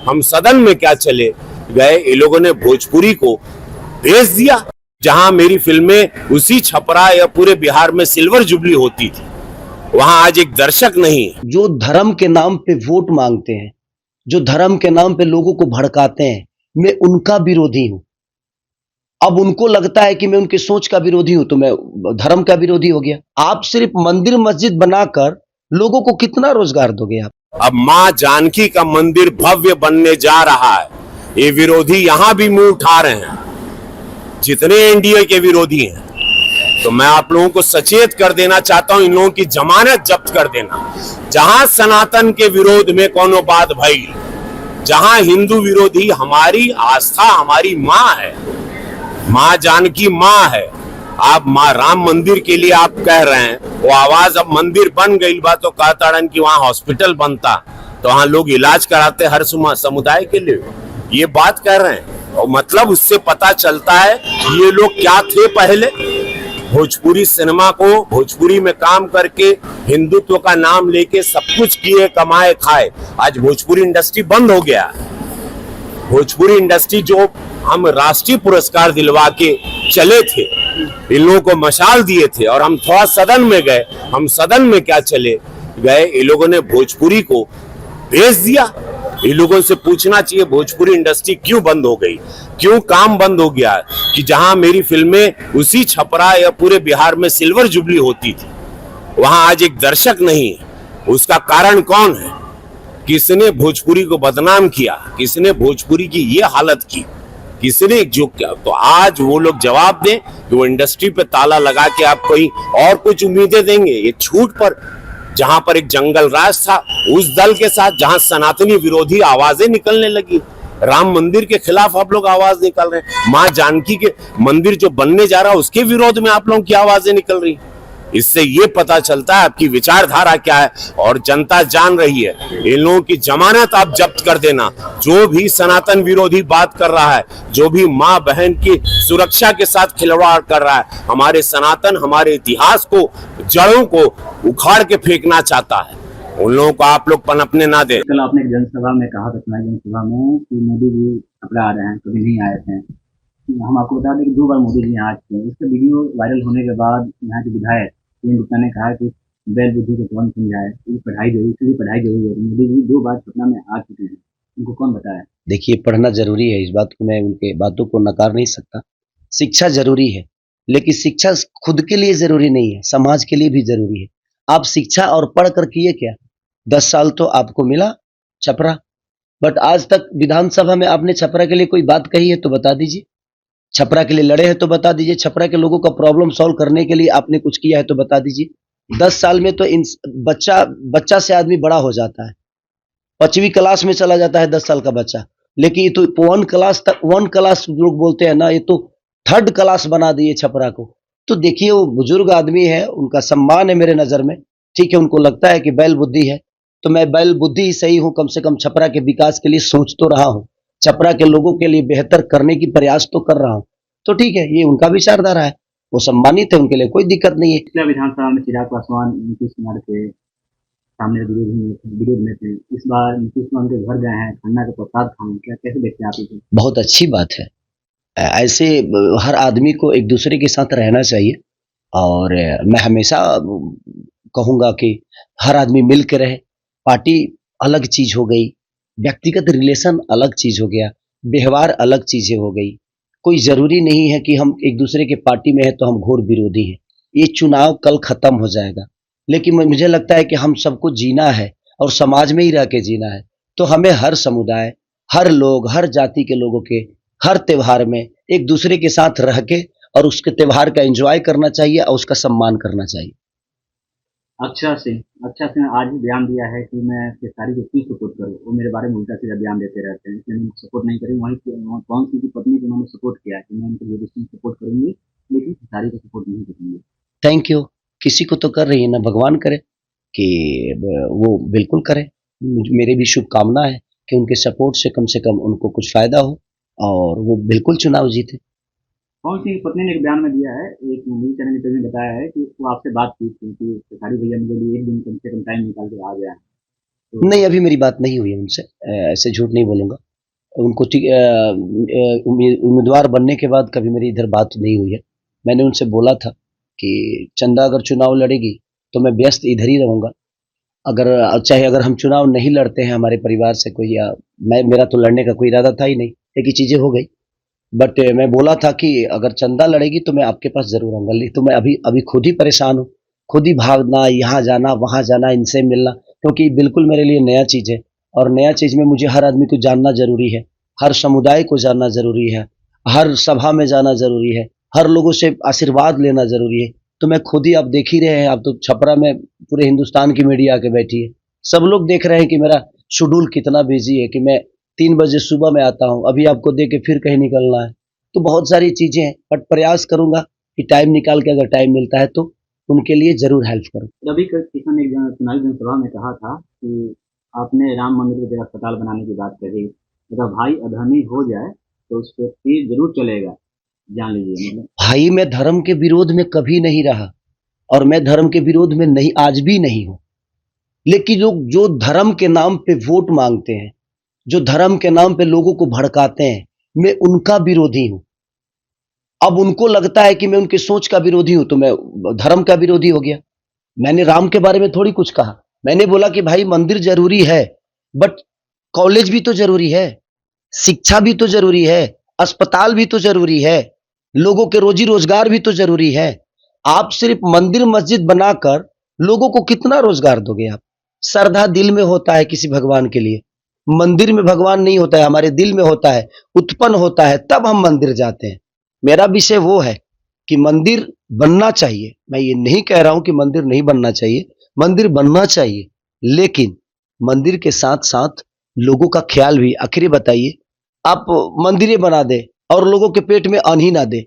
हम सदन में क्या चले गए, ये लोगों ने भोजपुरी को भेज दिया। जहां मेरी फिल्में उसी छपरा या पूरे बिहार में सिल्वर जुबली होती थी, वहां आज एक दर्शक नहीं है। जो धर्म के नाम पे वोट मांगते हैं, जो धर्म के नाम पे लोगों को भड़काते हैं, मैं उनका विरोधी हूं। अब उनको लगता है कि मैं उनकी सोच का विरोधी हूं, तो मैं धर्म का विरोधी हो गया। आप सिर्फ मंदिर मस्जिद बनाकर लोगों को कितना रोजगार दोगे आप? अब मां जानकी का मंदिर भव्य बनने जा रहा है, ये विरोधी यहां भी मुंह उठा रहे हैं, जितने एनडीए के विरोधी हैं। तो मैं आप लोगों को सचेत कर देना चाहता हूं, इन लोगों की जमानत जब्त कर देना। जहां सनातन के विरोध में कोनो बात भई, जहां हिंदू विरोधी, हमारी आस्था हमारी मां है, मां जानकी मां है। आप मां राम मंदिर के लिए आप कह रहे हैं, वो आवाज अब मंदिर बन गई बा तो कहता कि वहां हॉस्पिटल बनता तो वहां लोग इलाज कराते हर समुदाय के लिए, ये बात कह रहे हैं। और मतलब उससे पता चलता है ये लोग क्या थे पहले। भोजपुरी सिनेमा को, भोजपुरी में काम करके हिंदुत्व का नाम लेके सब कुछ किए, कमाए खाए, आज भोजपुरी इंडस्ट्री बंद हो गया। भोजपुरी इंडस्ट्री जो हम राष्ट्रीय पुरस्कार दिलवा के चले थे, इन लोगों को मशाल दिए थे, और हम थोड़ा सदन में गए, हम सदन में क्या चले गए, ये लोगों ने भोजपुरी को भेज दिया। ये लोगों से पूछना चाहिए भोजपुरी इंडस्ट्री क्यों बंद हो गई, क्यों काम बंद हो गया, कि जहां मेरी फिल्में उसी छपरा या पूरे बिहार में सिल्वर जुबली होती थी, वहां आज एक दर्शक नहीं है। उसका कारण कौन है? किसने भोजपुरी को बदनाम किया, किसने भोजपुरी की ये हालत की, किसने जो किया? तो आज वो लोग जवाब दें कि वो इंडस्ट्री पे ताला लगा के आप कोई और कुछ उम्मीदें देंगे। ये छूट पर, जहां पर एक जंगल राज था, उस दल के साथ जहां सनातनी विरोधी आवाजें निकलने लगी, राम मंदिर के खिलाफ आप लोग आवाज निकल रहे हैं, मां जानकी के मंदिर जो बनने जा रहा है उसके विरोध में आप लोगों की आवाजें निकल रही। इससे ये पता चलता है आपकी विचारधारा क्या है, और जनता जान रही है। इन लोगों की जमानत आप जब्त कर देना। जो भी सनातन विरोधी बात कर रहा है, जो भी माँ बहन की सुरक्षा के साथ खिलवाड़ कर रहा है, हमारे सनातन, हमारे इतिहास को, जड़ों को उखाड़ के फेंकना चाहता है, उन लोगों को आप लोग पनपने ना दे। कल आपने एक जनसभा में कहा था, चुनावी जनसभा में, कि मोदी जी छपरा आ रहे हैं, कभी नहीं आए थे। हम आपको बता दें कि 2 बार मोदी जी यहाँ आ चुके हैं। इसका वीडियो वायरल होने के बाद यहाँ के विधायक गुप्ता ने कहा कि बैल बुद्धि को कौन समझाए, पढ़ाई जरूरी है। मोदी जी 2 बार पटना में आ चुके हैं, उनको कौन बताया? देखिए, पढ़ना जरूरी है, इस बात को मैं उनके बातों को नकार नहीं सकता। शिक्षा जरूरी है, लेकिन शिक्षा खुद के लिए जरूरी नहीं है, समाज के लिए भी जरूरी है। आप शिक्षा और पढ़ कर किए क्या? 10 साल तो आपको मिला छपरा, बट आज तक विधानसभा में आपने छपरा के लिए कोई बात कही है तो बता दीजिए। छपरा के लिए लड़े हैं तो बता दीजिए। छपरा के लोगों का प्रॉब्लम सॉल्व करने के लिए आपने कुछ किया है तो बता दीजिए। 10 साल में तो बच्चा से आदमी बड़ा हो जाता है, 5वीं क्लास में चला जाता है 10 साल का बच्चा। लेकिन ये तो 1 क्लास लोग बोलते हैं ना, ये तो 3rd क्लास बना दिए छपरा को। तो देखिए, वो बुजुर्ग आदमी है, उनका सम्मान है मेरे नजर में। ठीक है, उनको लगता है कि बैल बुद्धि है, तो मैं बैल बुद्धि ही सही हूं, कम से कम छपरा के विकास के लिए सोच तो रहा हूं, छपरा के लोगों के लिए बेहतर करने की प्रयास तो कर रहा हूं। तो ठीक है, ये उनका विचारधारा है, वो सम्मानित है, उनके लिए कोई दिक्कत नहीं है। पिछला विधानसभा में चिराग पासवान नीतीश कुमार के सामने विरोध में थे। इस बार नीतीश कुमार के घर गए हैं, खन्ना के प्रसाद खाएं, क्या कैसे देखते हैं आप इसे? बहुत अच्छी बात है। ऐसे हर आदमी को एक दूसरे के साथ रहना चाहिए, और मैं हमेशा कहूंगा कि हर आदमी मिल के रहे। पार्टी अलग चीज हो गई, व्यक्तिगत रिलेशन अलग चीज हो गया, व्यवहार अलग चीजें हो गई। कोई जरूरी नहीं है कि हम एक दूसरे के पार्टी में है तो हम घोर विरोधी हैं। ये चुनाव कल खत्म हो जाएगा, लेकिन मुझे लगता है कि हम सबको जीना है और समाज में ही रह के जीना है। तो हमें हर समुदाय, हर लोग, हर जाति के लोगों के हर त्योहार में एक दूसरे के साथ रह के और उसके त्योहार का एंजॉय करना चाहिए और उसका सम्मान करना चाहिए। अच्छा सिंह आज भी बयान दिया है कि मैं खेसारी को क्यों सपोर्ट करूँ, वो मेरे बारे में उल्टा सीधा बयान देते रहते हैं, इसलिए मैं सपोर्ट नहीं करूँ। वहीं पवन सिंह की पत्नी को उन्होंने सपोर्ट किया कि मैं उनको लेडीज सपोर्ट करूंगी, लेकिन खेसारी को सपोर्ट नहीं करूंगी। Thank you. किसी को तो कर रही है ना, भगवान करे कि वो बिल्कुल करे। मेरी भी शुभकामना है कि उनके सपोर्ट से कम उनको कुछ फायदा हो और वो बिल्कुल चुनाव जीते। पवन सिंह की पत्नी ने एक बयान में दिया है, एक न्यूज चैनल ने बताया है कि वो आपसे बात की थी कि खेसारी भैया मेरे लिए एक दिन कम से कम टाइम निकाल के आ गया है। नहीं, अभी मेरी बात नहीं हुई है उनसे, ऐसे झूठ नहीं बोलूंगा। उनको उम्मीदवार बनने के बाद कभी मेरी इधर बात नहीं हुई है। मैंने उनसे बोला था कि चंदा अगर चुनाव लड़ेगी तो मैं व्यस्त इधर ही रहूंगा। अगर हम चुनाव नहीं लड़ते हैं हमारे परिवार से कोई, या मेरा तो लड़ने का कोई इरादा था ही नहीं, एक ही चीजें हो गई। बट मैं बोला था कि अगर चंदा लड़ेगी तो मैं आपके पास जरूर आऊंगा। लेकिन तो मैं अभी अभी खुद ही परेशान हूँ, खुद ही भागना, यहाँ जाना वहां जाना, इनसे मिलना, क्योंकि बिल्कुल मेरे लिए नया चीज है। और नया चीज में मुझे हर आदमी को जानना जरूरी है, हर समुदाय को जानना जरूरी है, हर सभा में जाना जरूरी है, हर लोगों से आशीर्वाद लेना जरूरी है। तो मैं खुद ही, आप देख ही रहे हैं, आप तो छपरा में पूरे हिंदुस्तान की मीडिया आके बैठी है, सब लोग देख रहे हैं कि मेरा शेड्यूल कितना बिजी है, कि मैं 3 बजे सुबह में आता हूँ, अभी आपको देख के फिर कहीं निकलना है। तो बहुत सारी चीजें हैं, बट प्रयास करूंगा कि टाइम निकाल के, अगर टाइम मिलता है तो उनके लिए जरूर हेल्प करूँ। रवि किशन ने चुनावी जनसभा में कहा था कि आपने राम मंदिर की जगह अस्पताल बनाने की बात कही, अगर भाई अधर्मी हो जाए तो उस पर तीर जरूर चलेगा, जान लीजिए। मतलब भाई, मैं धर्म के विरोध में कभी नहीं रहा, और मैं धर्म के विरोध में नहीं, आज भी नहीं हूं। लेकिन लोग जो धर्म के नाम पे वोट मांगते हैं, जो धर्म के नाम पे लोगों को भड़काते हैं, मैं उनका विरोधी हूं। अब उनको लगता है कि मैं उनकी सोच का विरोधी हूं तो मैं धर्म का विरोधी हो गया। मैंने राम के बारे में थोड़ी कुछ कहा, मैंने बोला कि भाई मंदिर जरूरी है, बट कॉलेज भी तो जरूरी है, शिक्षा भी तो जरूरी है, अस्पताल भी तो जरूरी है, लोगों के रोजी रोजगार भी तो जरूरी है। आप सिर्फ मंदिर मस्जिद बनाकर लोगों को कितना रोजगार दोगे आप? श्रद्धा दिल में होता है किसी भगवान के लिए, मंदिर में भगवान नहीं होता है, हमारे दिल में होता है, उत्पन्न होता है, तब हम मंदिर जाते हैं। मेरा विषय वो है कि मंदिर बनना चाहिए, मैं ये नहीं कह रहा हूं कि मंदिर नहीं बनना चाहिए, मंदिर बनना चाहिए, लेकिन मंदिर के साथ साथ लोगों का ख्याल भी। आखिर बताइए, आप मंदिरें बना दे और लोगों के पेट में अन्न ही ना दे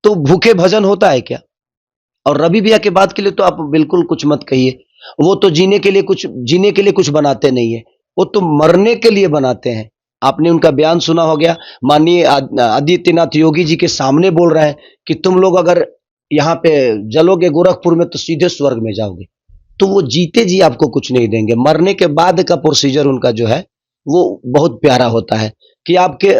तो भूखे भजन होता है क्या? और रवि भैया के बात के लिए तो आप बिल्कुल कुछ मत कहिए, वो तो जीने के लिए कुछ बनाते नहीं है, वो तो मरने के लिए बनाते हैं। आपने उनका बयान सुना हो गया, माननीय आदित्यनाथ योगी जी के सामने बोल रहे हैं कि तुम लोग अगर यहाँ पे जलोगे गोरखपुर में तो सीधे स्वर्ग में जाओगे। तो वो जीते जी आपको कुछ नहीं देंगे, मरने के बाद का प्रोसीजर उनका जो है वो बहुत प्यारा होता है कि आपके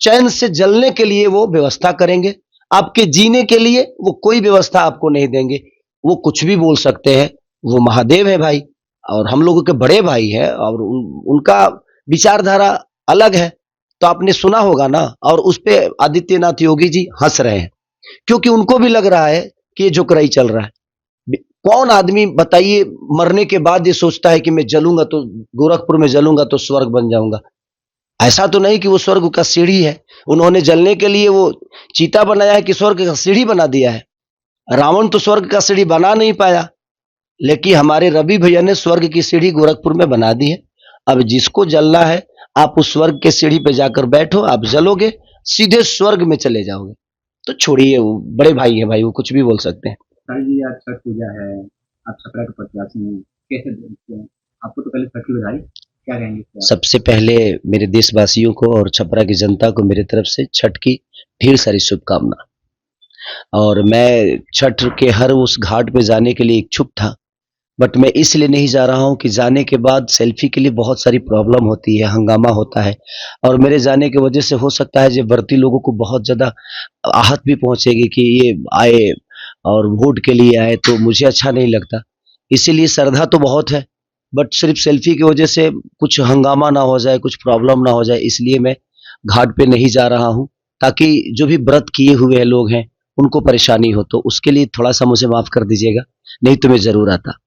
चैन से जलने के लिए वो व्यवस्था करेंगे, आपके जीने के लिए वो कोई व्यवस्था आपको नहीं देंगे। वो कुछ भी बोल सकते हैं, वो महादेव है भाई, और हम लोगों के बड़े भाई है, और उनका विचारधारा अलग है, तो आपने सुना होगा ना। और उस पे आदित्यनाथ योगी जी हंस रहे हैं, क्योंकि उनको भी लग रहा है कि ये जोकराई चल रहा है। कौन आदमी बताइए मरने के बाद ये सोचता है कि मैं जलूंगा तो गोरखपुर में जलूंगा तो स्वर्ग बन जाऊंगा? ऐसा तो नहीं कि वो स्वर्ग का सीढ़ी है, उन्होंने जलने के लिए वो चीता बनाया है कि स्वर्ग का सीढ़ी बना दिया है? रावण तो स्वर्ग का सीढ़ी बना नहीं पाया, लेकिन हमारे रवि भैया ने स्वर्ग की सीढ़ी गोरखपुर में बना दी है। अब जिसको जलना है, आप उस स्वर्ग के सीढ़ी पे जाकर बैठो, आप जलोगे सीधे स्वर्ग में चले जाओगे। तो छोड़िए, वो बड़े भाई है भाई, वो कुछ भी बोल सकते हैं। सर जी, आज छठ पूजा है, आप छपरा के प्रत्याशी हैं, कैसे देखते हैं? आपको तो पहले छठ की बधाई, क्या कहेंगे इसके बारे सबसे पहले मेरे देशवासियों को और छपरा की जनता को मेरी तरफ से छठ की ढेर सारी शुभकामना। और मैं छठ के हर उस घाट पे जाने के लिए इच्छुक था, बट मैं इसलिए नहीं जा रहा हूं कि जाने के बाद सेल्फी के लिए बहुत सारी प्रॉब्लम होती है, हंगामा होता है, और मेरे जाने की वजह से हो सकता है जो व्रती लोगों को बहुत ज़्यादा आहत भी पहुंचेगी कि ये आए और वोट के लिए आए, तो मुझे अच्छा नहीं लगता। इसीलिए श्रद्धा तो बहुत है, बट सिर्फ सेल्फी की वजह से कुछ हंगामा ना हो जाए, कुछ प्रॉब्लम ना हो जाए, इसलिए मैं घाट पे नहीं जा रहा हूँ, ताकि जो भी व्रत किए हुए लोग हैं उनको परेशानी हो। तो उसके लिए थोड़ा सा मुझे माफ़ कर दीजिएगा, नहीं तो मैं ज़रूर आता।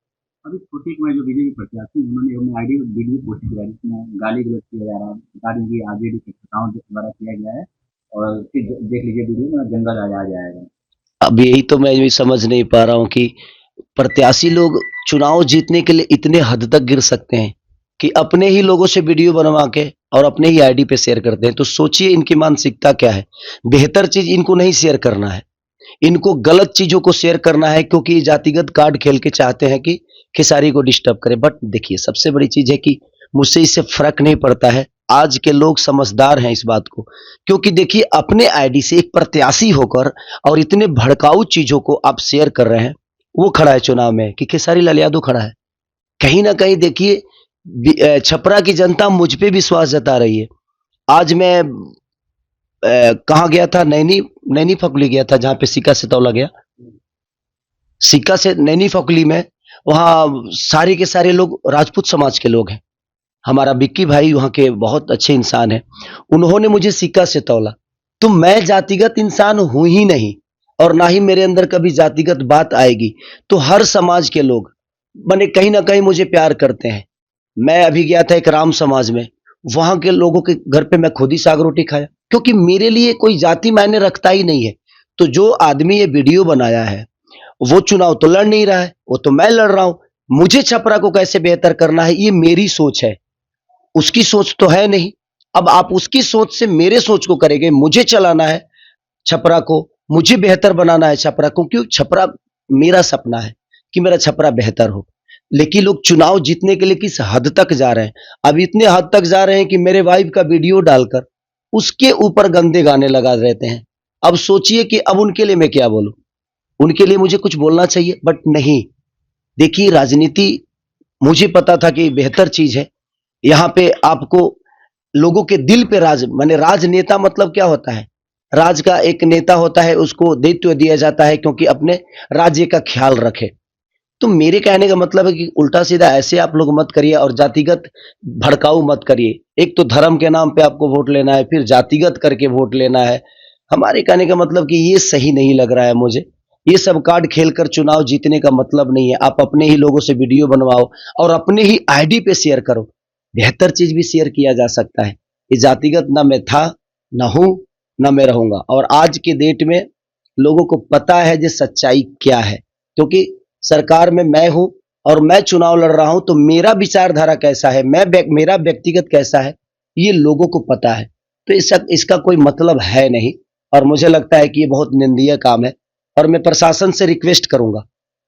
अभी छोटी कुमार जो बीजेपी प्रत्याशी उन्होंने अपने आईडी वीडियो पोस्ट किया जिसमें गाली गलौज किया जा रहा है, बता दें कि आरजेडी के अकाउंट द्वारा किया गया है, और फिर देख लीजिए वीडियो में जंगल आ जाएगा। अब यही तो मैं भी समझ नहीं पा रहा हूँ कि प्रत्याशी लोग चुनाव जीतने के लिए इतने हद तक गिर सकते हैं कि अपने ही लोगों से वीडियो बनवा के और अपने ही आईडी पे शेयर करते हैं। तो सोचिए इनकी मानसिकता क्या है। बेहतर चीज इनको नहीं शेयर करना है, इनको गलत चीजों को शेयर करना है, क्योंकि जातिगत कार्ड खेल के चाहते हैं कि खेसारी को डिस्टर्ब करे। बट देखिए, सबसे बड़ी चीज है कि मुझसे इससे फर्क नहीं पड़ता है। आज के लोग समझदार हैं इस बात को, क्योंकि देखिए अपने आईडी से एक प्रत्याशी होकर और इतने भड़काऊ चीजों को आप शेयर कर रहे हैं। वो खड़ा है चुनाव में कि खेसारी लाल यादव खड़ा है, कहीं ना कहीं देखिए छपरा की जनता मुझ पे विश्वास जता रही है। आज मैं कहाँ गया था, नैनी फकुली गया था, जहाँ पे सिक्का से तौला गया। सिक्का से नैनी फकुली में, वहाँ सारे के सारे लोग राजपूत समाज के लोग हैं। हमारा बिक्की भाई वहाँ के बहुत अच्छे इंसान हैं, उन्होंने मुझे सिक्का से तौला। तो मैं जातिगत इंसान हूं ही नहीं, और ना ही मेरे अंदर कभी जातिगत बात आएगी। तो हर समाज के लोग माने कहीं ना कहीं मुझे प्यार करते हैं। मैं अभी गया था एक राम समाज में, वहां के लोगों के घर पे मैं खुद ही साग रोटी खाया, क्योंकि मेरे लिए कोई जाति मायने रखता ही नहीं है। तो जो आदमी ये वीडियो बनाया है, वो चुनाव तो लड़ नहीं रहा है, वो तो मैं लड़ रहा हूं। मुझे छपरा को कैसे बेहतर करना है, ये मेरी सोच है, उसकी सोच तो है नहीं। अब आप उसकी सोच से मेरे सोच को करेंगे। मुझे चलाना है छपरा को, मुझे बेहतर बनाना है छपरा को, क्योंकि छपरा मेरा सपना है कि मेरा छपरा बेहतर हो। लेकिन लोग चुनाव जीतने के लिए किस हद तक जा रहे हैं, अब इतने हद तक जा रहे हैं कि मेरे वाइफ का वीडियो डालकर उसके ऊपर गंदे गाने लगा देते हैं। अब सोचिए कि अब उनके लिए मैं क्या बोलूं। उनके लिए मुझे कुछ बोलना चाहिए, बट नहीं। देखिए, राजनीति मुझे पता था कि बेहतर चीज है। यहाँ पे आपको लोगों के दिल पे राज, माने राजनेता मतलब क्या होता है, राज का एक नेता होता है, उसको दायित्व दिया जाता है क्योंकि अपने राज्य का ख्याल रखे। तो मेरे कहने का मतलब है कि उल्टा सीधा ऐसे आप लोग मत करिए और जातिगत भड़काऊ मत करिए। एक तो धर्म के नाम पे आपको वोट लेना है, फिर जातिगत करके वोट लेना है। हमारे कहने का मतलब कि ये सही नहीं लग रहा है मुझे। ये सब कार्ड खेलकर चुनाव जीतने का मतलब नहीं है। आप अपने ही लोगों से वीडियो बनवाओ और अपने ही आईडी पे शेयर करो। बेहतर चीज भी शेयर किया जा सकता है। ये जातिगत ना मैं था, ना हूं, ना मैं रहूंगा। और आज के डेट में लोगों को पता है जो सच्चाई क्या है, क्योंकि सरकार में मैं हूं और मैं चुनाव लड़ रहा हूं, तो मेरा विचारधारा कैसा है, मेरा व्यक्तिगत कैसा है, ये लोगों को पता है। तो इसका कोई मतलब है नहीं, और मुझे लगता है कि ये बहुत निंदनीय काम है। और मैं प्रशासन से रिक्वेस्ट करूंगा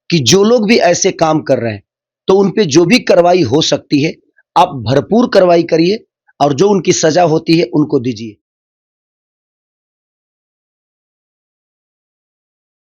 कि जो लोग भी ऐसे काम कर रहे हैं, तो उन पे जो भी कार्रवाई हो सकती है आप भरपूर कार्रवाई करिए, और जो उनकी सजा होती है उनको दीजिए।